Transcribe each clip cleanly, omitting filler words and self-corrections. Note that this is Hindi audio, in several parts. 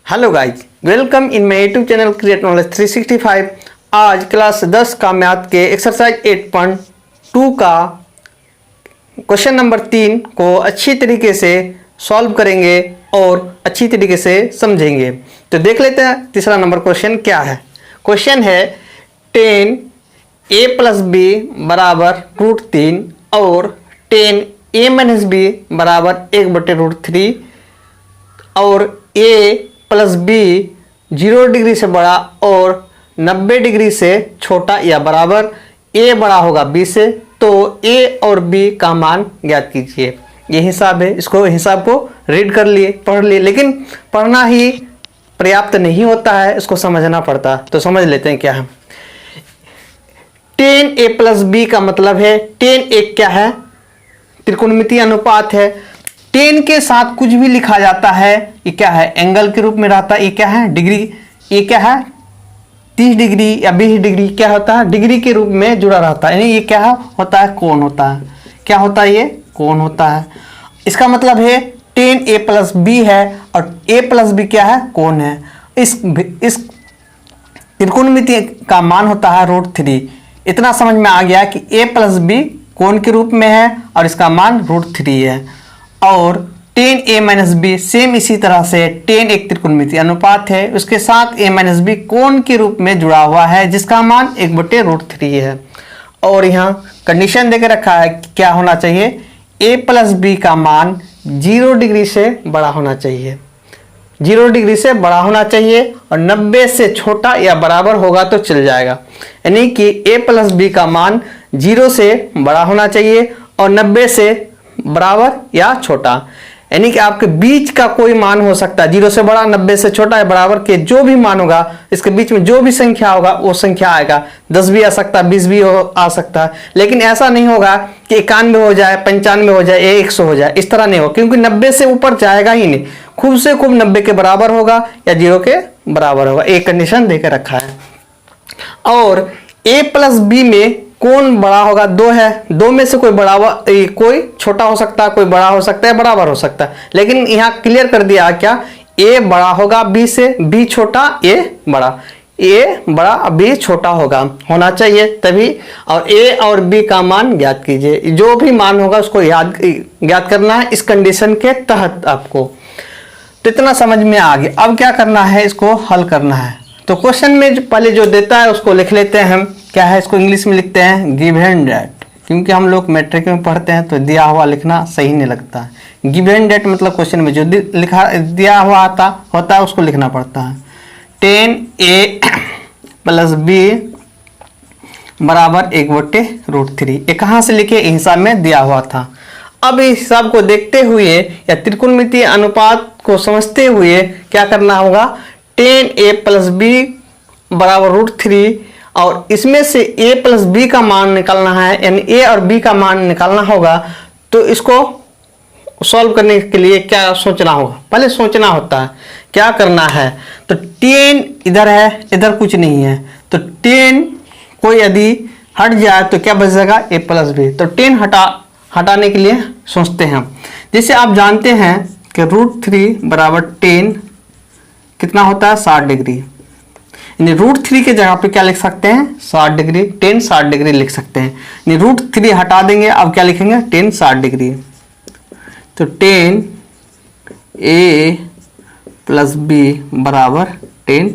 Hello guys, welcome in my YouTube channel create knowledge 365। आज क्लास 10 का मैथ के एक्सरसाइज 8.2 का क्वेश्चन नंबर 3 को अच्छी तरीके से सॉल्व करेंगे और अच्छी तरीके से समझेंगे। तो देख लेते हैं तीसरा नंबर क्वेश्चन क्या है। क्वेश्चन है 10a + b बराबर √3 और 10a - b बराबर 1/√3 और a + b 0 डिग्री से बड़ा और 90 डिग्री से छोटा या बराबर। a बड़ा होगा b से, तो a और b का मान ज्ञात कीजिए। ये हिसाब है, इसको हिसाब को रीड कर लिए, पढ़ लिए, लेकिन पढ़ना ही पर्याप्त नहीं होता है, इसको समझना पड़ता। तो समझ लेते हैं क्या है। 10a + b का मतलब है 10 एक क्या है, त्रिकोणमितीय अनुपात है। 10 के साथ कुछ भी लिखा जाता है, ये क्या है, एंगल के रूप में रहता है। ये क्या है, डिग्री। ये क्या है, 30 डिग्री या 20 डिग्री क्या होता है, डिग्री के रूप में जुड़ा रहता है। यानी ये क्या होता है, कोण होता है। क्या होता है, ये कोण होता है। इसका मतलब है 10a + b है और a + b क्या है, कोण है। इस त्रिकोणमिति का मान होता है √3। इतना समझ में आ गया कि a + b कोण के रूप में है और इसका मान √3 है। और 10a - b सेम इसी तरह से 10 एक त्रिकोणमितीय अनुपात है, उसके साथ a - b कोण के रूप में जुड़ा हुआ है जिसका मान 1/√3 है। और यहाँ कंडीशन देके रखा है कि क्या होना चाहिए, a + b का मान 0 डिग्री से बड़ा होना चाहिए। 0 डिग्री से बड़ा होना चाहिए और 90 से छोटा या बराबर होगा तो चल जाएगा। यानी कि a + b का मान 0 से बड़ा होना चाहिए और 90 से बराबर या छोटा। यानी कि आपके बीच का कोई मान हो सकता है, 0 से बड़ा, 90 से छोटा या बराबर के जो भी मान होगा, इसके बीच में जो भी संख्या होगा वो संख्या आएगा। 10 भी आ सकता है, 20 भी आ सकता है, लेकिन ऐसा नहीं होगा कि 91 हो जाए, 95 हो जाए, 100 हो जाए। इस तरह नहीं होगा, क्योंकि 90 से ऊपर जाएगा ही नहीं। खूब से खूब 90 के बराबर होगा या 0 के बराबर होगा। एक कंडीशन देकर रखा है। और a + b में कौन बड़ा होगा, 2 है। 2 में से कोई बड़ा, कोई छोटा हो सकता है, कोई बड़ा हो सकता है, बराबर हो सकता है। लेकिन यहाँ क्लियर कर दिया क्या, a बड़ा होगा b से, b छोटा, a बड़ा। a बड़ा, b छोटा होना चाहिए तभी। और a और b का मान ज्ञात कीजिए। जो भी मान होगा उसको ज्ञात करना है इस कंडीशन के तहत आपको। तो इतना समझ में आ गया। अब क्या करना है, इसको हल करना है। तो क्वेश्चन में पहले जो देता है उसको लिख लेते हैं हम। क्या है, इसको इंग्लिश में लिखते हैं गिवन डेट, क्योंकि हम लोग मैट्रिक में पढ़ते हैं तो दिया हुआ लिखना सही नहीं लगता है। गिवन डेट मतलब क्वेश्चन में जो लिखा दिया हुआ होता है उसको लिखना पड़ता है। 10a + b बराबर 1/√3। ये कहाँ से लिखे, हिसाब में दिया हुआ था। अब इस हिसाब को देखते हुए या त्रिकोणमितीय अनुपात को समझते हुए क्या करना होगा, 10a + b बराबर √3 और इसमें से a + b का मान निकालना है, यानी a और b का मान निकालना होगा। तो इसको सॉल्व करने के लिए क्या सोचना होगा, पहले सोचना होता है क्या करना है। तो 10 इधर है, इधर कुछ नहीं है, तो 10 कोई यदि हट जाए तो क्या बच जाएगा, a + b। तो 10 हटाने के लिए सोचते हैं। जैसे आप जानते हैं कि √3 बराबर 10 कितना होता है, 60 डिग्री। यानी √3 के जगह पे क्या लिख सकते हैं, 60 डिग्री। 10 60 डिग्री लिख सकते हैं। यानी √3 हटा देंगे, अब क्या लिखेंगे, 10 60 डिग्री। तो 10a + b बराबर 10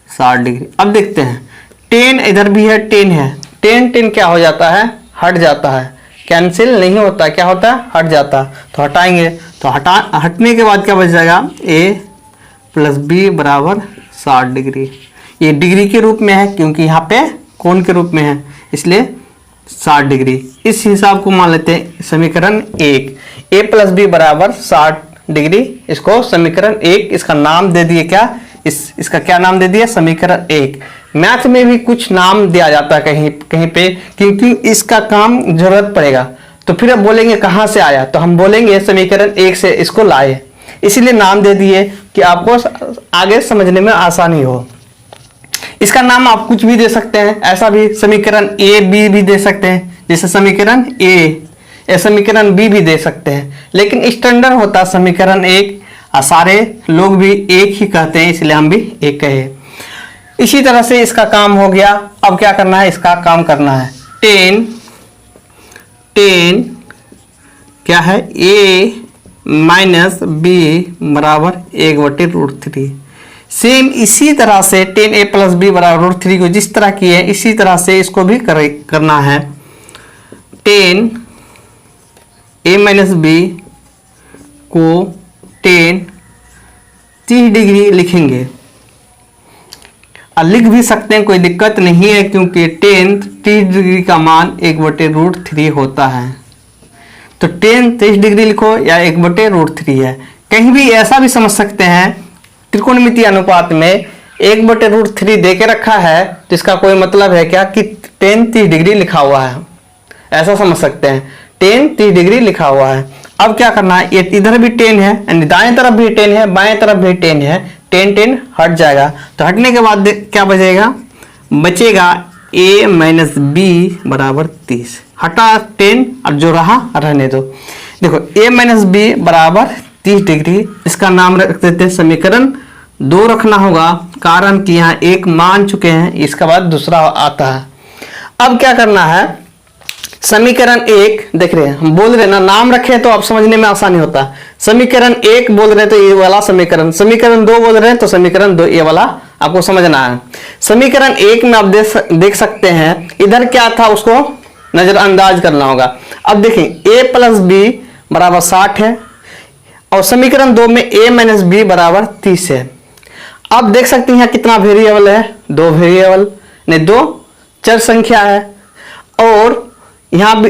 60 डिग्री। अब देखते हैं 10 इधर भी है, 10 है, 10 क्या हो जाता है, हट जाता है, कैंसिल नहीं होता, क्या होता है, हट जाता है। तो हटाएंगे, तो हटने के बाद क्या बच जाएगा, a + b बराबर 60 डिग्री। ये डिग्री के रूप में है क्योंकि यहाँ पे कोण के रूप में है, इसलिए 60 डिग्री। इस हिसाब को मान लेते हैं समीकरण 1। a + b बराबर 60 डिग्री, इसको समीकरण 1, इसका नाम दे दिए क्या, इसका क्या नाम दे दिया, समीकरण 1। मैथ में भी कुछ नाम दिया जाता है कहीं कहीं पे, क्योंकि इसका काम जरूरत पड़ेगा। तो फिर अब बोलेंगे कहाँ से आया, तो हम बोलेंगे समीकरण 1 से इसको लाए, इसीलिए नाम दे दिए कि आपको आगे समझने में आसानी हो। इसका नाम आप कुछ भी दे सकते हैं, ऐसा भी समीकरण a b भी दे सकते हैं, जैसे समीकरण a, समीकरण b भी दे सकते हैं। लेकिन स्टैंडर्ड होता है समीकरण 1 और सारे लोग भी एक ही कहते हैं, इसलिए हम भी एक कहे। इसी तरह से इसका काम हो गया। अब क्या करना है, इसका काम करना है। टेन क्या है, a माइनस बी बराबर 1/√3। सेम इसी तरह से टेन ए प्लस बी बराबर √3 को जिस तरह किए है इसी तरह से इसको भी करना है। टेन ए माइनस बी को टेन 30 डिग्री लिखेंगे, और लिख भी सकते हैं, कोई दिक्कत नहीं है, क्योंकि टेन 30 डिग्री का मान 1/√3 होता है। तो टेन 30 डिग्री लिखो या 1/√3 है। कहीं भी ऐसा भी समझ सकते हैं, त्रिकोणमितीय अनुपात में 1/√3 दे के रखा है तो इसका कोई मतलब है क्या कि टेन 30 डिग्री लिखा हुआ है, ऐसा समझ सकते हैं। टेन 30 डिग्री लिखा हुआ है। अब क्या करना है, ये इधर भी टेन है, यानी दाएं तरफ भी टेन है, बाएं तरफ भी टेन है, टेन हट जाएगा। तो हटने के बाद क्या बचेगा, a माइनस बी बराबर 30। हटा 10 और जो रहा रहने दो। देखो a माइनस बी बराबर 30 डिग्री, इसका नाम रख देते हैं समीकरण 2 रखना होगा, कारण कि यहाँ एक मान चुके हैं, इसके बाद दूसरा आता है। अब क्या करना है, समीकरण 1 देख रहे हैं, हम बोल रहे हैं ना, नाम रखे तो आप समझने में आसानी होता है। समीकरण 1 बोल रहे हैं तो ये वाला समीकरण 2 बोल रहे हैं तो समीकरण 2 ये वाला आपको समझना है। समीकरण 1 में आप देख सकते हैं इधर क्या था, उसको नजरअंदाज करना होगा। अब देखें a प्लस बी बराबर 60 है, और समीकरण 2 में a माइनस बी बराबर 30 है। अब देख सकते हैं कितना वेरिएबल है, 2 वेरिएबल नहीं 2 चर संख्या है, और यहाँ भी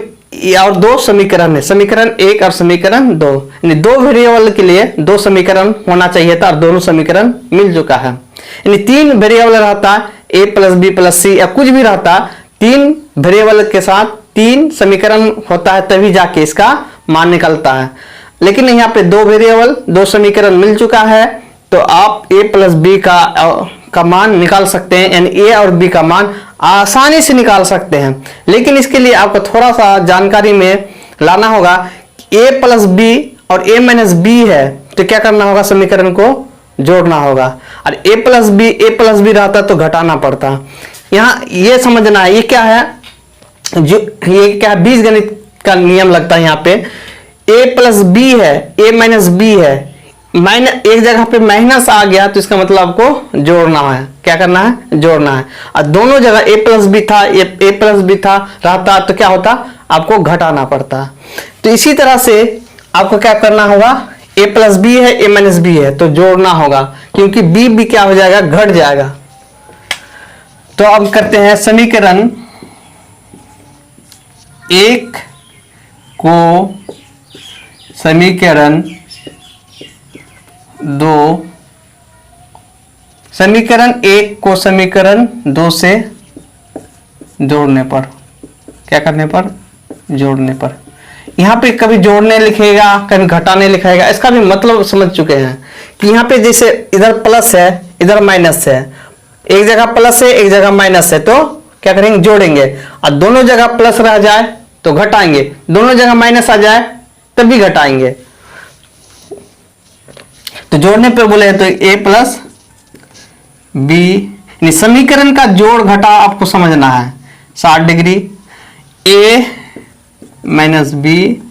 और 2 समीकरण है, समीकरण 1 और समीकरण 2, यानी 2 वेरिएबल के लिए 2 समीकरण होना चाहिए था, और दोनों समीकरण मिल चुका है। यानी 3 वेरिएबल रहता, a प्लस बी प्लस सी या कुछ भी रहता, 3 वेरिएबल के साथ 3 समीकरण होता है, तभी जाके इसका मान निकलता है। लेकिन यहाँ पे 2 वेरिएबल 2 समीकरण मिल चुका है, तो आप a प्लस बी का मान निकाल सकते हैं, यानी a और b का मान आसानी से निकाल सकते हैं। लेकिन इसके लिए आपको थोड़ा सा जानकारी में लाना होगा, a प्लस बी और a माइनस बी है तो क्या करना होगा, समीकरण को जोड़ना होगा, और a प्लस बी रहता तो घटाना पड़ता। यहाँ ये समझना है, ये क्या है, जो ये क्या है, बीजगणित का नियम लगता है। यहाँ पे a प्लस बी है, a माइनस बी है, माइनस एक जगह पे माइनस आ गया तो इसका मतलब आपको जोड़ना है। क्या करना है, जोड़ना है। और दोनों जगह a प्लस बी था, a प्लस बी था रहता तो क्या होता, आपको घटाना पड़ता। तो इसी तरह से आपको क्या करना होगा, a प्लस बी है, a माइनस बी है तो जोड़ना होगा, क्योंकि b क्या हो जाएगा, घट जाएगा। तो अब करते हैं समीकरण 1 को समीकरण 2, समीकरण 1 को समीकरण 2 से जोड़ने पर, क्या करने पर, जोड़ने पर। यहाँ पे कभी जोड़ने लिखेगा, कभी घटाने लिखेगा, इसका भी मतलब समझ चुके हैं कि यहाँ पे जैसे इधर प्लस है इधर माइनस है, एक जगह प्लस है एक जगह माइनस है, तो क्या करेंगे, जोड़ेंगे। और दोनों जगह प्लस रह जाए तो घटाएंगे, दोनों जगह माइनस आ जाए तब भी घटाएंगे। तो जोड़ने पे बोले तो a प्लस बी, समीकरण का जोड़ घटा आपको समझना है। 60 डिग्री a माइनस बी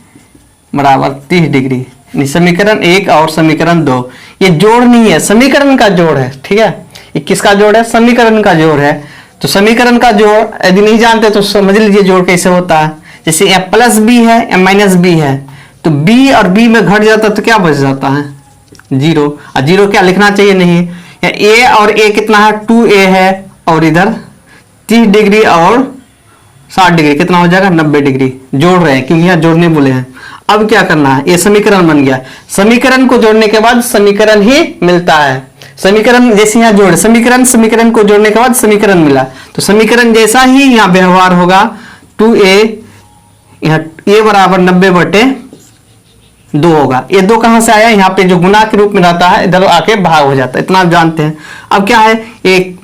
बराबर 30 डिग्री, समीकरण 1 और समीकरण 2 ये जोड़ नहीं है, समीकरण का जोड़ है। ठीक है, ये किसका जोड़ है, समीकरण का जोड़ है। तो समीकरण का जोड़ यदि नहीं जानते तो समझ लीजिए जोड़ कैसे होता है। जैसे a प्लस बी है, a माइनस बी है, तो b और b में घट जाता तो क्या बच जाता है, 0। और 0 क्या लिखना चाहिए, नहीं। a और a कितना है, 2a है, और इधर 30 डिग्री और 60 डिग्री कितना हो जाएगा, 90 डिग्री। जोड़ रहे हैं क्योंकि यहाँ जोड़ने बोले हैं। अब क्या करना है, ये समीकरण बन गया। समीकरण को जोड़ने के बाद समीकरण ही मिलता है। समीकरण जैसे यहाँ जोड़े, समीकरण को जोड़ने के बाद समीकरण मिला, तो समीकरण जैसा ही यहाँ व्यवहार होगा। 2a यहाँ a बराबर 90/2 होगा। ये 2 कहां से आया, यहाँ पे जो गुना के रूप में रहता है इधर आके भाग हो जाता है, इतना आप जानते हैं। अब क्या है, एक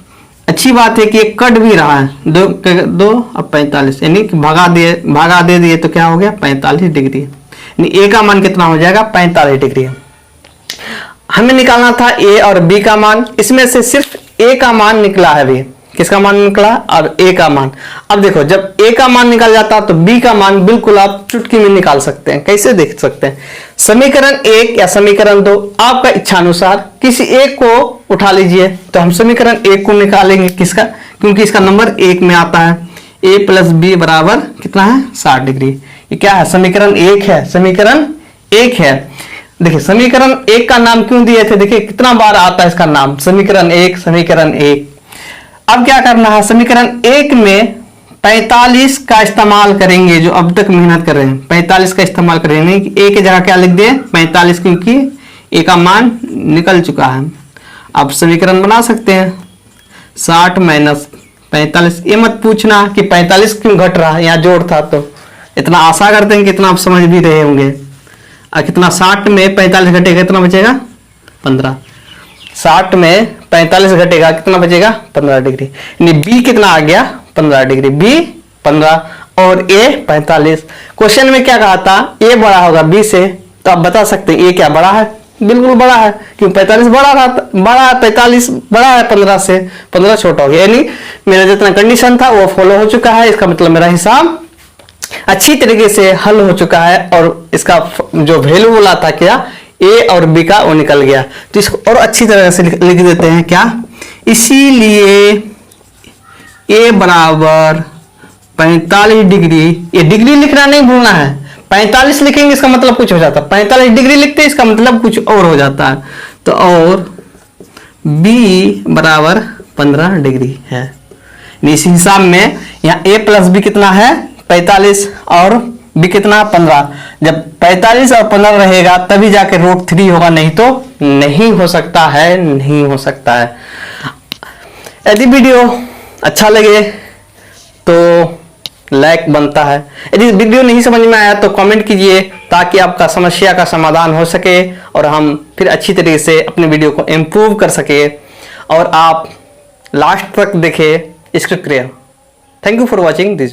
अच्छी बात है कि ये कट भी रहा है, 2 और 45, यानी भागा दे दिए तो क्या हो गया, 45 डिग्री। यानी a का मान कितना हो जाएगा, 45 डिग्री। हमें निकालना था ए और बी का मान, इसमें से सिर्फ ए का मान निकला है अभी। किसका मान निकला? अब ए का मान। अब देखो जब ए का मान निकल जाता तो बी का मान बिल्कुल आप चुटकी में निकाल सकते हैं। कैसे देख सकते हैं? समीकरण 1 या समीकरण 2 आपका इच्छानुसार किसी एक को उठा लीजिए। तो हम समीकरण 1 को निकालेंगे, किसका? क्योंकि इसका नंबर 1 में आता है। ए प्लस बी बराबर कितना है? 60 डिग्री। ये क्या है? समीकरण 1 है। समीकरण 1 है। देखिए समीकरण 1 का नाम क्यों दिए थे? देखिए कितना बार आता है इसका नाम, समीकरण 1, समीकरण 1। अब क्या करना है? समीकरण 1 में 45 का इस्तेमाल करेंगे, जो अब तक मेहनत कर रहे हैं 45 का इस्तेमाल करेंगे। ए की जगह क्या लिख दे? 45, क्योंकि ए का मान निकल चुका है। अब समीकरण बना सकते हैं 60 माइनस 45। ये मत पूछना कि 45 क्यों घट रहा है, यहाँ जोड़ था। तो इतना आशा करते हैं कि इतना आप समझ भी रहे होंगे। कितना 60 में 45 घटेगा, कितना बचेगा? 15। 60 में 45 घटेगा, कितना बचेगा? 15 डिग्री। यानी बी कितना आ गया? 15 डिग्री। बी 15 और ए 45। क्वेश्चन में क्या कहा था? ए बड़ा होगा बी से, तो आप बता सकते हैं ए क्या बड़ा है? बिल्कुल बड़ा है, क्योंकि 45 बड़ा है, 45 बड़ा है 15 से, 15 छोटा हो गया। यानी मेरा जितना कंडीशन था वो फॉलो हो चुका है। इसका मतलब मेरा हिसाब अच्छी तरीके से हल हो चुका है और इसका जो वैल्यू बोला था क्या, ए और बी का, वो निकल गया। तो इसको और अच्छी तरह से लिख देते हैं क्या? इसीलिए ए बराबर 45 डिग्री। ये डिग्री लिखना नहीं भूलना है। 45 लिखेंगे इसका मतलब कुछ हो जाता है, 45 डिग्री लिखते हैं इसका मतलब कुछ और हो जाता है। तो और बी बराबर 15 डिग्री है। इस हिसाब में यहाँ ए प्लस बी कितना है? 45 और बी कितना? 15। जब 45 और 15 रहेगा तभी जाके रूट 3 होगा, नहीं तो नहीं हो सकता है, नहीं हो सकता है। यदि वीडियो अच्छा लगे तो लाइक बनता है। यदि वीडियो नहीं समझ में आया तो कमेंट कीजिए, ताकि आपका समस्या का समाधान हो सके और हम फिर अच्छी तरीके से अपने वीडियो को इम्प्रूव कर सके और आप लास्ट तक देखें इसके clear. Thank you for watching this.